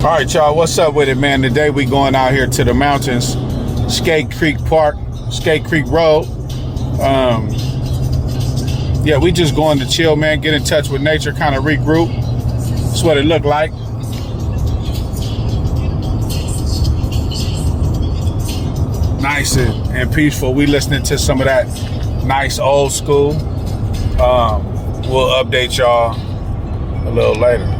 All right, y'all, what's up with it, man? Today we going out here to the mountains, Skate Creek Park, Skate Creek Road. Yeah, we just going to chill, man, get in touch with nature, kind of regroup. That's what it looked like. Nice and peaceful. We listening to some of that nice old school. We'll update y'all a little later.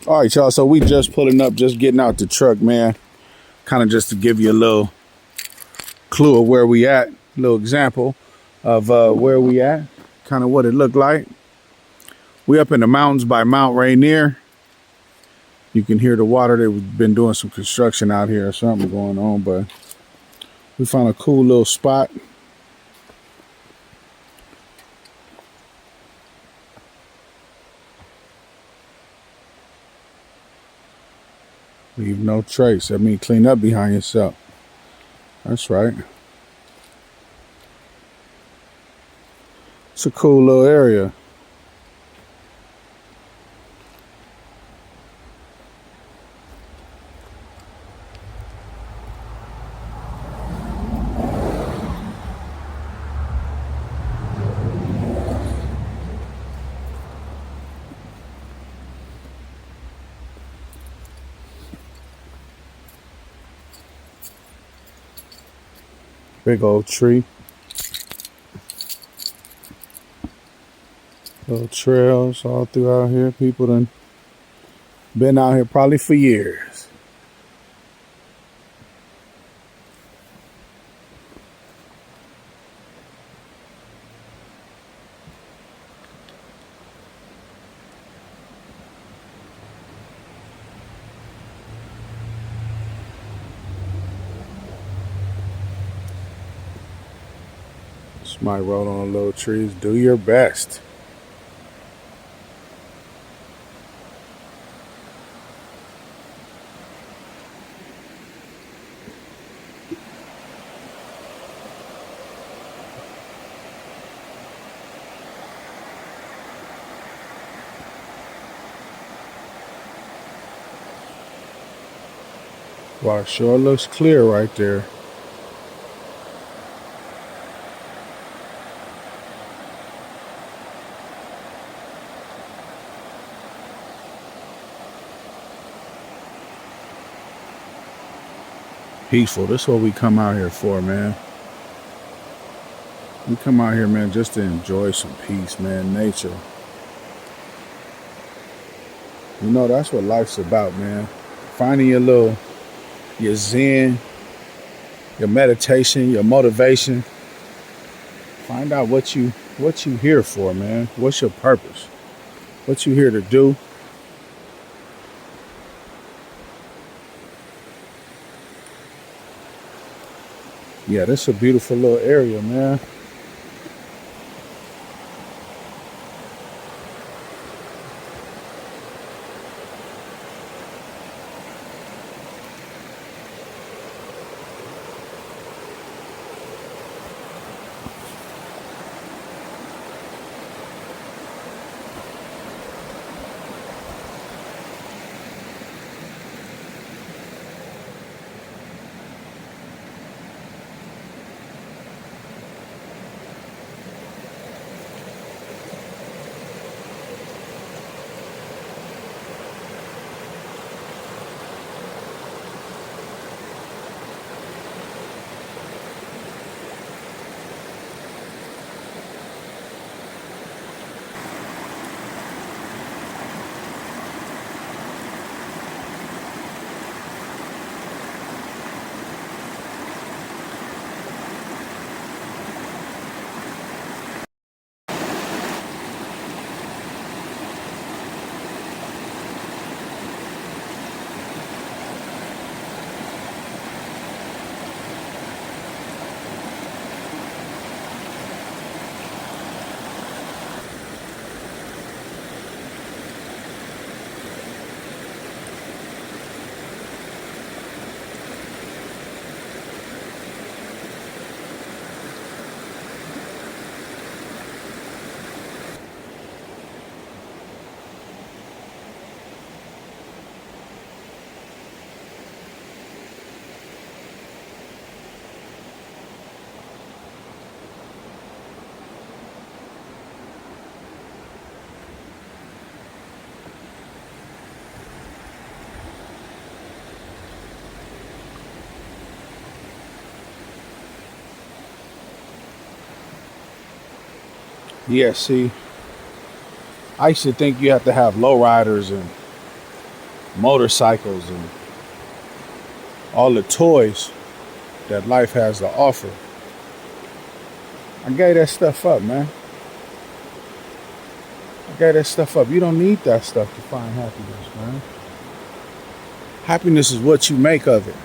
All right, y'all, so we just pulling up, just getting out the truck, man. Kind of just to give you a little clue of where we at, a little example of where we at, kind of what it looked like. We up in the mountains by Mount Rainier. You can hear the water. They've been doing some construction out here or something going on, but we found a cool little spot. Leave no trace. I mean, clean up behind yourself. That's right. It's a cool little area. Big old tree. Little trails all throughout here. People done been out here probably for years. Somebody wrote on little trees, do your best. Water sure looks clear right there. Peaceful. That's what we come out here for, man. We come out here, man, just to enjoy some peace, man, nature. You know, that's what life's about, man. Finding your zen, your meditation, your motivation. Find out what you here for, man. What's your purpose? What you here to do? Yeah, this is a beautiful little area, man. Yeah, see, I used to think you have to have lowriders and motorcycles and all the toys that life has to offer. I gave that stuff up, man. I gave that stuff up. You don't need that stuff to find happiness, man. Happiness is what you make of it.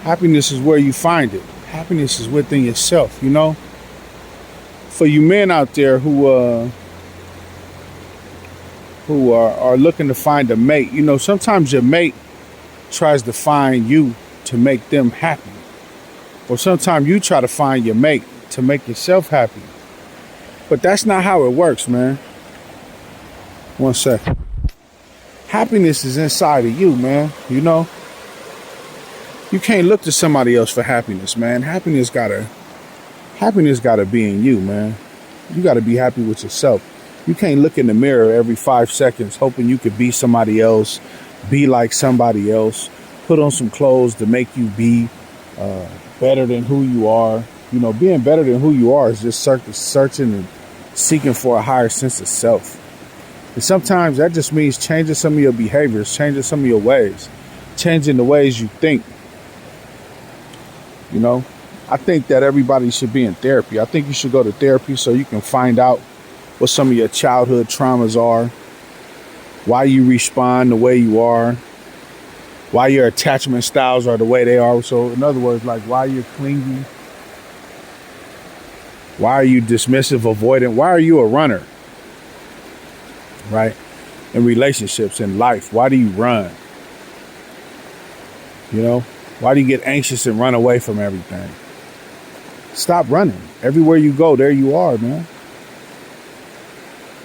Happiness is where you find it. Happiness is within yourself, you know? For you men out there who are looking to find a mate, you know, sometimes your mate tries to find you to make them happy. Or sometimes you try to find your mate to make yourself happy. But that's not how it works, man. 1 second. Happiness is inside of you, man. You know? You can't look to somebody else for happiness, man. Happiness gotta be in you, man. You gotta be happy with yourself. You can't look in the mirror every 5 seconds hoping you could be somebody else, be like somebody else, put on some clothes to make you be better than who you are. You know, being better than who you are is just searching and seeking for a higher sense of self. And sometimes that just means changing some of your behaviors, changing some of your ways, changing the ways you think. You know, I think that everybody should be in therapy. I think you should go to therapy so you can find out what some of your childhood traumas are, why you respond the way you are, why your attachment styles are the way they are. So in other words, like why you're clingy, why are you dismissive, avoidant, why are you a runner, right? In relationships, in life, why do you run? You know, why do you get anxious and run away from everything? Stop running. Everywhere you go, there you are, man.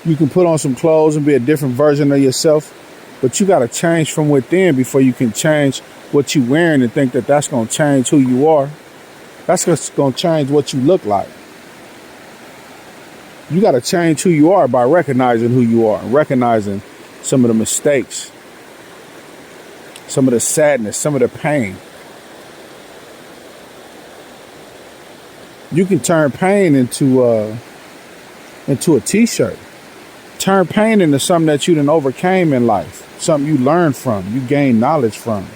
You can put on some clothes and be a different version of yourself, but you got to change from within before you can change what you're wearing and think that that's going to change who you are. That's just going to change what you look like. You got to change who you are by recognizing who you are, recognizing some of the mistakes, some of the sadness, some of the pain. You can turn pain into a t-shirt. Turn pain into something that you done overcame in life, something you learned from, you gain knowledge from.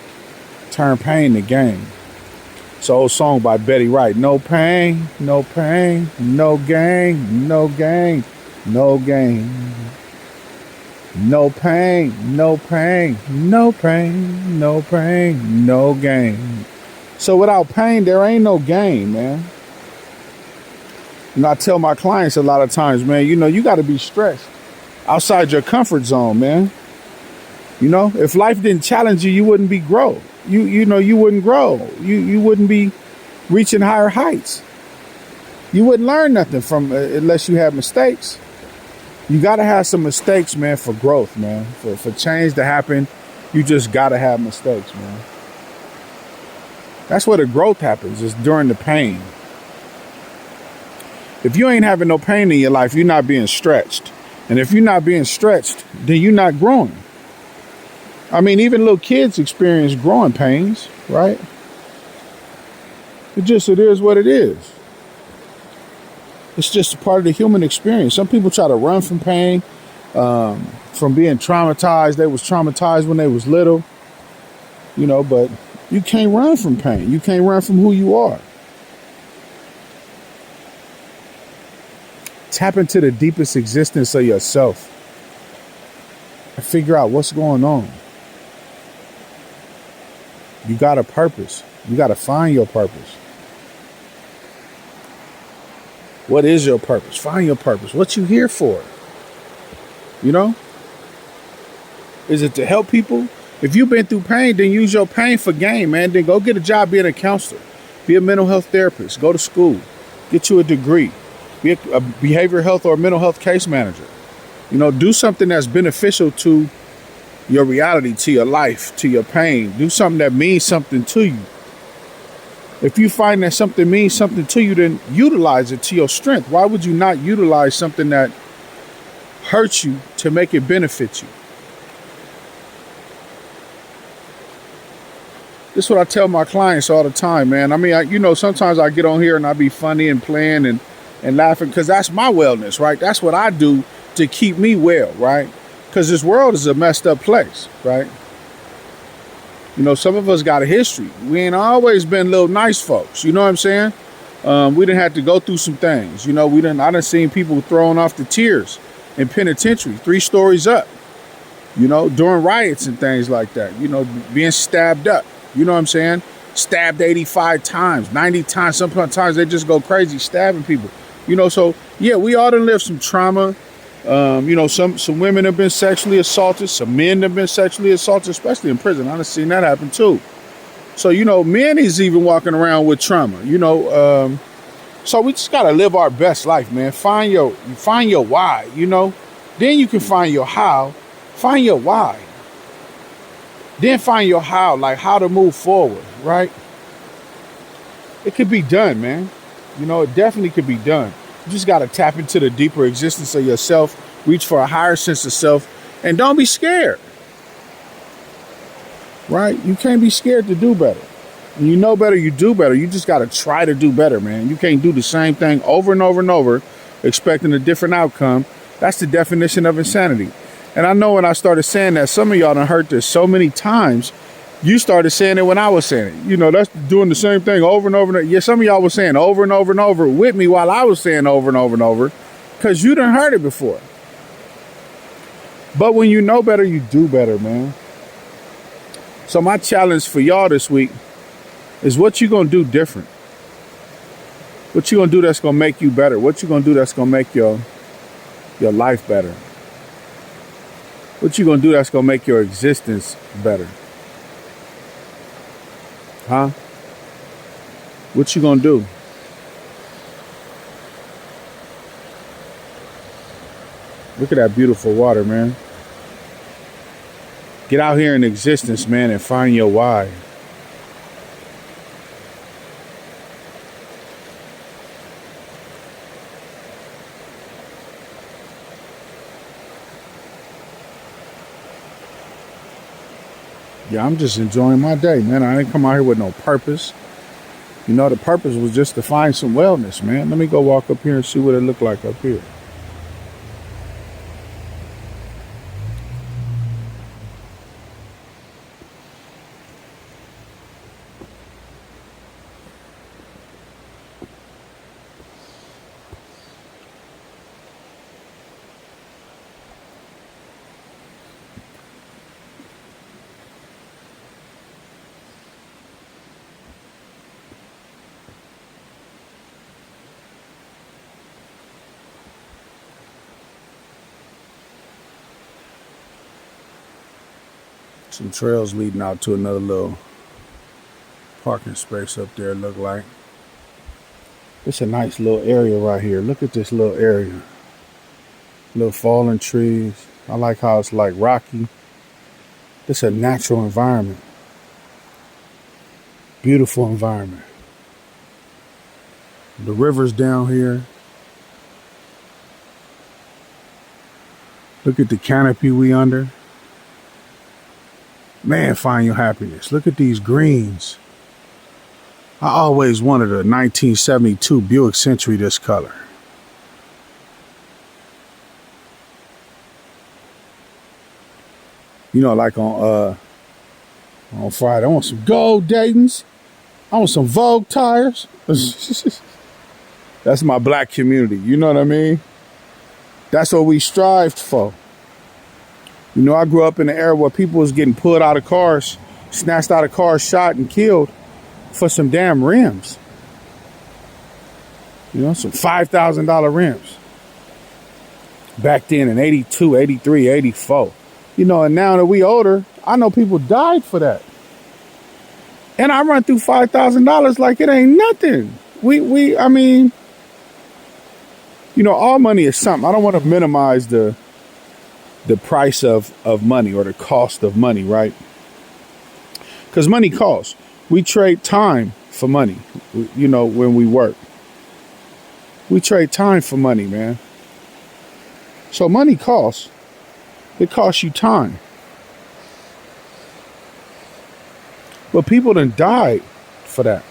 Turn pain to gain. It's an old song by Betty Wright. No pain, no pain, no gain, no gain, no gain. No pain, no pain, no pain, no pain, no gain. So without pain, there ain't no gain, man. And I tell my clients a lot of times, man, you know, you got to be stretched outside your comfort zone, man. You know, if life didn't challenge you, you wouldn't be grow. You know, you wouldn't grow. You wouldn't be reaching higher heights. You wouldn't learn nothing from unless you had mistakes. You got to have some mistakes, man, for growth, man. For change to happen, you just got to have mistakes, man. That's where the growth happens, is during the pain. If you ain't having no pain in your life, you're not being stretched. And if you're not being stretched, then you're not growing. I mean, even little kids experience growing pains, right? It is what it is. It's just a part of the human experience. Some people try to run from pain, from being traumatized. They was traumatized when they was little, you know, but you can't run from pain. You can't run from who you are. Tap into the deepest existence of yourself and figure out what's going on. You got a purpose. You got to find your purpose. What is your purpose? Find your purpose. What you here for? You know? Is it to help people? If you've been through pain, then use your pain for gain, man. Then go get a job being a counselor. Be a mental health therapist. Go to school. Get you a degree. Be a behavioral health or mental health case manager. You know, do something that's beneficial to your reality, to your life, to your pain. Do something that means something to you. If you find that something means something to you, then utilize it to your strength. Why would you not utilize something that hurts you to make it benefit you? This is what I tell my clients all the time, man. I mean, sometimes I get on here and I be funny and playing and and laughing, because that's my wellness, right? That's what I do to keep me well, right? Because this world is a messed up place, right? You know, some of us got a history. We ain't always been little nice folks. You know what I'm saying? We done had to go through some things. You know, I done seen people thrown off the tiers in penitentiary, 3 stories up, you know, during riots and things like that, you know, being stabbed up. You know what I'm saying? Stabbed 85 times, 90 times. Sometimes they just go crazy stabbing people. You know, so yeah, we all done lived some trauma. You know, some women have been sexually assaulted. Some men have been sexually assaulted, especially in prison. I've seen that happen too. So, you know, men is even walking around with trauma, you know. So we just got to live our best life, man. Find your why, you know. Then you can find your how. Find your why. Then find your how, like how to move forward, right? It could be done, man. You know, it definitely could be done. You just got to tap into the deeper existence of yourself, reach for a higher sense of self, and don't be scared, right? You can't be scared to do better. When you know better, you do better. You just got to try to do better, man. You can't do the same thing over and over and over, expecting a different outcome. That's the definition of insanity. And I know when I started saying that, some of y'all done heard this so many times. You started saying it when I was saying it. You know, that's doing the same thing over and over and over. Yeah, some of y'all was saying over and over and over with me while I was saying over and over and over, because you done heard it before. But when you know better, you do better, man. So my challenge for y'all this week is, what you gonna do different? What you gonna do that's gonna make you better? What you gonna do that's gonna make your life better? What you gonna do that's gonna make your existence better? Huh? What you gonna do? Look at that beautiful water, man. Get out here in existence, man, and find your why. Yeah, I'm just enjoying my day, man. I didn't come out here with no purpose. You know, the purpose was just to find some wellness, man. Let me go walk up here and see what it looked like up here. Some trails leading out to another little parking space up there, look like. It's a nice little area right here. Look at this little area. Little fallen trees. I like how it's like rocky. It's a natural environment. Beautiful environment. The river's down here. Look at the canopy we under. Man, find your happiness. Look at these greens. I always wanted a 1972 Buick Century this color. You know, like on Friday, I want some gold Daytons. I want some Vogue tires. That's my black community. You know what I mean? That's what we strived for. You know, I grew up in an era where people was getting pulled out of cars, snatched out of cars, shot and killed for some damn rims. You know, some $5,000 rims. Back then in 82, 83, 84. You know, and now that we older, I know people died for that. And I run through $5,000 like it ain't nothing. I mean, you know, all money is something. I don't want to minimize the price of money or the cost of money, right? Because money costs. We trade time for money, you know, when we work. We trade time for money, man. So money costs. It costs you time. But people done died for that.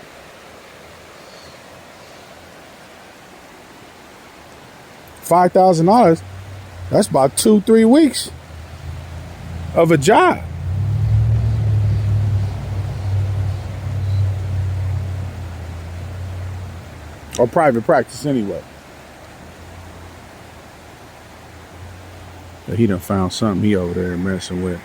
$5,000. That's about 2-3 weeks of a job. Or private practice anyway. But he done found something he over there messing with.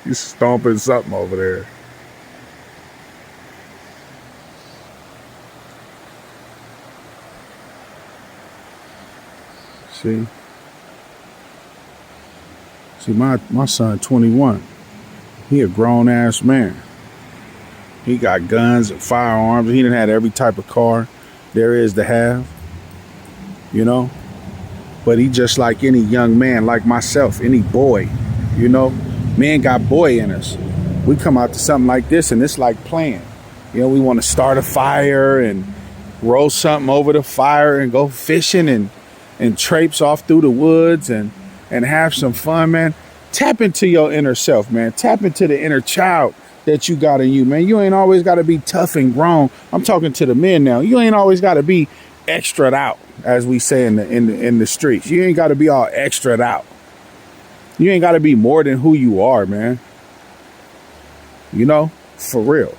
He's stomping something over there. See? See, my son 21. He a grown ass man. He got guns and firearms. He done had every type of car there is to have. You know? But he just like any young man, like myself, any boy, you know, men got boy in us. We come out to something like this and it's like playing. You know, we want to start a fire and roll something over the fire and go fishing and traipse off through the woods and have some fun, man. Tap into your inner self, man. Tap into the inner child that you got in you, man. You ain't always got to be tough and grown. I'm talking to the men now. You ain't always got to be extra'd out, as we say in the streets. You ain't got to be all extra'd out. You ain't got to be more than who you are, man. You know, for real.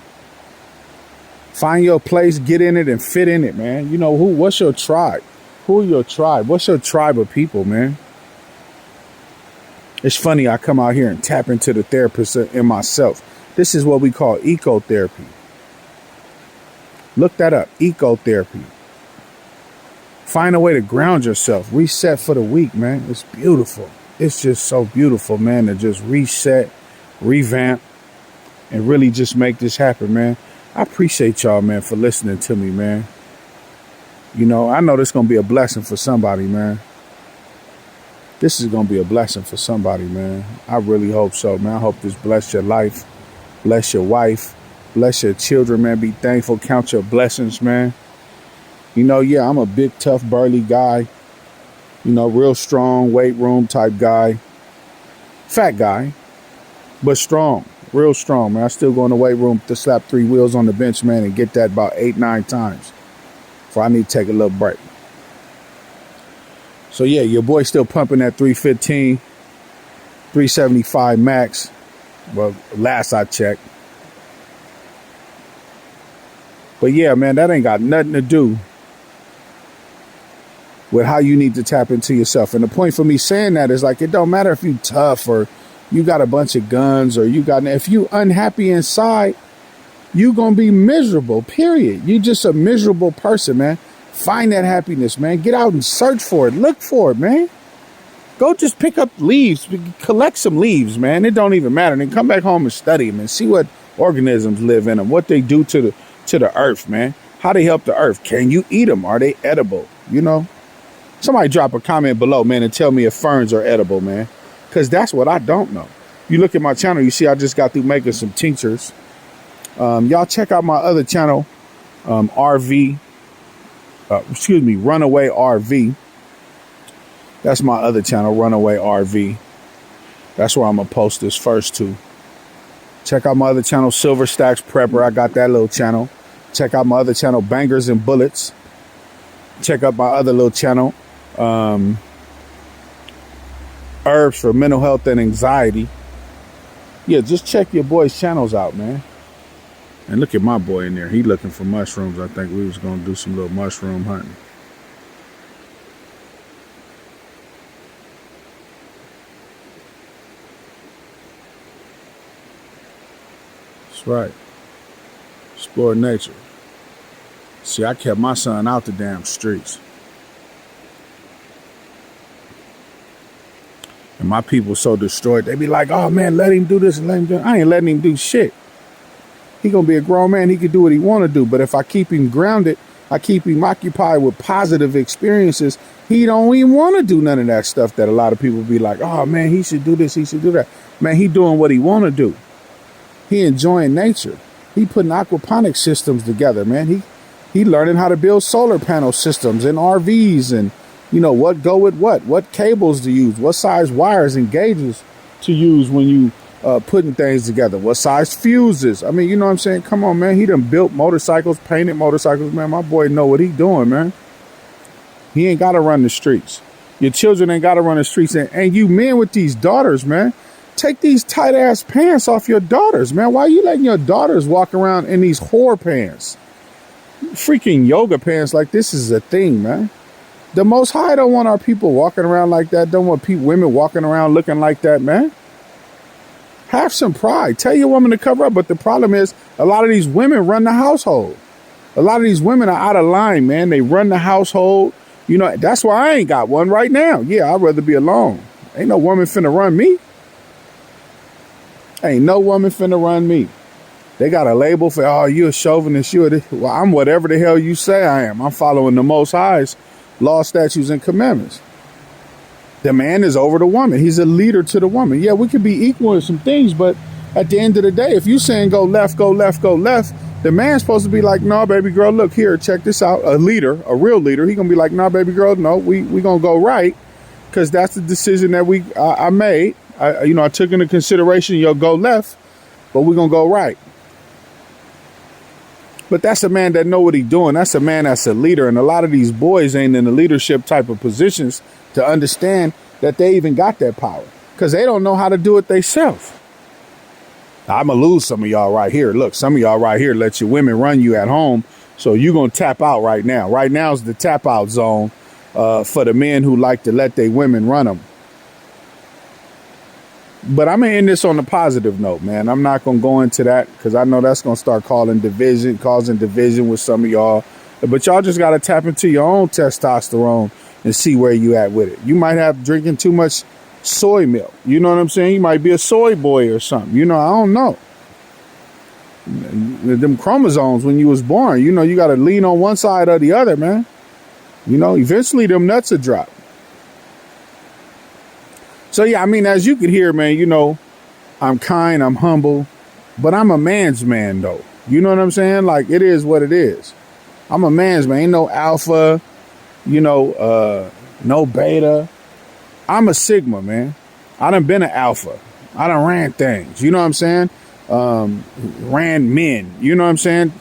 Find your place, get in it, and fit in it, man. You know, what's your tribe? Who are your tribe? What's your tribe of people, man? It's funny, I come out here and tap into the therapist in myself. This is what we call ecotherapy. Look that up, ecotherapy. Find a way to ground yourself, reset for the week, man. It's beautiful. It's just so beautiful, man, to just reset, revamp, and really just make this happen, man. I appreciate y'all, man, for listening to me, man. You know, I know this is going to be a blessing for somebody, man. This is going to be a blessing for somebody, man. I really hope so, man. I hope this bless your life, bless your wife, bless your children, man. Be thankful, count your blessings, man. You know, yeah, I'm a big, tough, burly guy. You know, real strong, weight room type guy. Fat guy, but strong, real strong, man. I still go in the weight room to slap 3 wheels on the bench, man, and get that about 8-9 times before I need to take a little break. So, yeah, your boy's still pumping that 315, 375 max. Well, last I checked. But, yeah, man, that ain't got nothing to do with how you need to tap into yourself. And the point for me saying that is like, it don't matter if you tough or you got a bunch of guns or if you unhappy inside, you gonna be miserable, period. You just a miserable person, man. Find that happiness, man. Get out and search for it. Look for it, man. Go just pick up leaves, collect some leaves, man. It don't even matter. Then come back home and study them and see what organisms live in them, what they do to the earth, man. How they help the earth. Can you eat them? Are they edible? You know? Somebody drop a comment below, man, and tell me if ferns are edible, man. Because that's what I don't know. You look at my channel, you see I just got through making some tinctures. Y'all check out my other channel, Runaway RV. That's my other channel, Runaway RV. That's where I'm going to post this first to. Check out my other channel, Silver Stacks Prepper. I got that little channel. Check out my other channel, Bangers and Bullets. Check out my other little channel, Herbs for Mental Health and Anxiety. Yeah, just check your boys' channels out, man. And look at my boy in there. He looking for mushrooms. I think we was going to do some little mushroom hunting. That's right. Explore nature. See, I kept my son out the damn streets. And my people so destroyed. They be like, oh, man, let him do this and let him do that. I ain't letting him do shit. He going to be a grown man. He can do what he want to do. But if I keep him grounded, I keep him occupied with positive experiences, he don't even want to do none of that stuff that a lot of people be like, oh, man, he should do this. He should do that. Man, he doing what he want to do. He enjoying nature. He putting aquaponic systems together, man. He learning how to build solar panel systems and RVs and, you know, what go with what cables to use, what size wires and gauges to use when you putting things together. What size fuses? I mean, you know what I'm saying? Come on, man. He done built motorcycles, painted motorcycles, man. My boy know what he doing, man. He ain't got to run the streets. Your children ain't got to run the streets. And you men with these daughters, man, take these tight ass pants off your daughters, man. Why are you letting your daughters walk around in these whore pants? Freaking yoga pants like this is a thing, man. The Most High don't want our people walking around like that. Don't want women walking around looking like that, man. Have some pride. Tell your woman to cover up. But the problem is a lot of these women run the household. A lot of these women are out of line, man. They run the household. You know, that's why I ain't got one right now. Yeah, I'd rather be alone. Ain't no woman finna run me. Ain't no woman finna run me. They got a label for, oh, you a chauvinist. Well, I'm whatever the hell you say I am. I'm following the Most High's law, statutes, and commandments. The man is over the woman. He's a leader to the woman. Yeah, we could be equal in some things, but at the end of the day, if you saying go left, go left, go left, the man's supposed to be like, no, baby girl, look here, check this out. A leader, a real leader, he gonna be like, no, baby girl, no, we gonna go right, because that's the decision that I made. I took into consideration you'll go left, but we're gonna go right. But that's a man that know what he's doing. That's a man that's a leader. And a lot of these boys ain't in the leadership type of positions to understand that they even got that power, because they don't know how to do it themselves. I'm going to lose some of y'all right here. Look, some of y'all right here let your women run you at home. So you're going to tap out right now. Right now is the tap out zone for the men who like to let their women run them. But I'm going to end this on a positive note, man. I'm not going to go into that because I know that's going to start causing division with some of y'all. But y'all just got to tap into your own testosterone and see where you at with it. You might have drinking too much soy milk. You know what I'm saying? You might be a soy boy or something. You know, I don't know. Them chromosomes when you was born, you know, you got to lean on one side or the other, man. You know, eventually them nuts will drop. So, yeah, I mean, as you can hear, man, you know, I'm kind, I'm humble, but I'm a man's man, though. You know what I'm saying? Like, it is what it is. I'm a man's man. Ain't no alpha, you know, no beta. I'm a sigma, man. I done been an alpha. I done ran things. You know what I'm saying? Ran men. You know what I'm saying?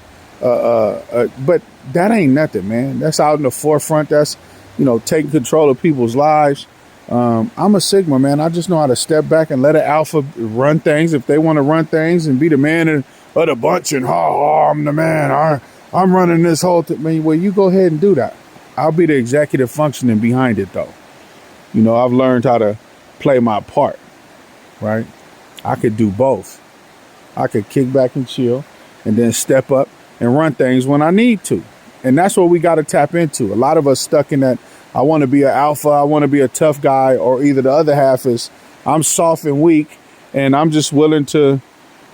But that ain't nothing, man. That's out in the forefront. That's, you know, taking control of people's lives. I'm a sigma, man. I just know how to step back and let an alpha run things if they want to run things and be the man of the bunch and I'm the man. I'm running this whole thing. Man, well, you go ahead and do that. I'll be the executive functioning behind it, though. You know, I've learned how to play my part, right? I could do both. I could kick back and chill and then step up and run things when I need to. And that's what we got to tap into. A lot of us stuck in that, I want to be an alpha, I want to be a tough guy, or either the other half is I'm soft and weak and I'm just willing to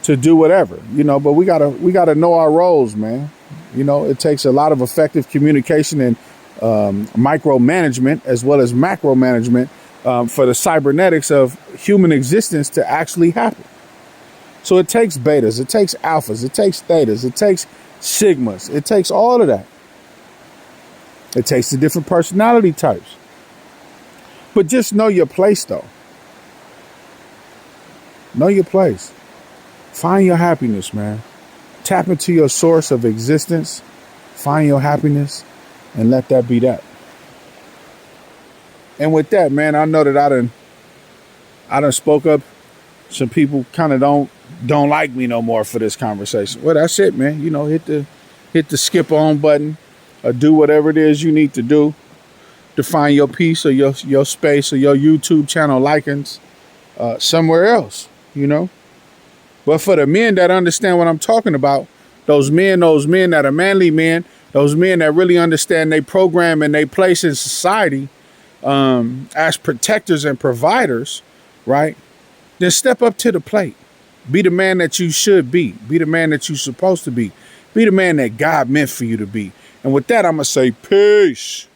do whatever, you know, but we gotta know our roles, man. You know, it takes a lot of effective communication and micromanagement as well as macro management for the cybernetics of human existence to actually happen. So it takes betas, it takes alphas, it takes thetas, it takes sigmas, it takes all of that. It takes the different personality types. But just know your place, though. Know your place. Find your happiness, man. Tap into your source of existence. Find your happiness and let that be that. And with that, man, I know that I done spoke up. Some people kind of don't like me no more for this conversation. Well, that's it, man. You know, hit the skip on button. Or do whatever it is you need to do to find your piece or your space or your YouTube channel likings somewhere else, you know. But for the men that understand what I'm talking about, those men that are manly men, those men that really understand their program and their place in society as protectors and providers, right? Then step up to the plate. Be the man that you should be. Be the man that you're supposed to be. Be the man that God meant for you to be. And with that, I'm going to say peace.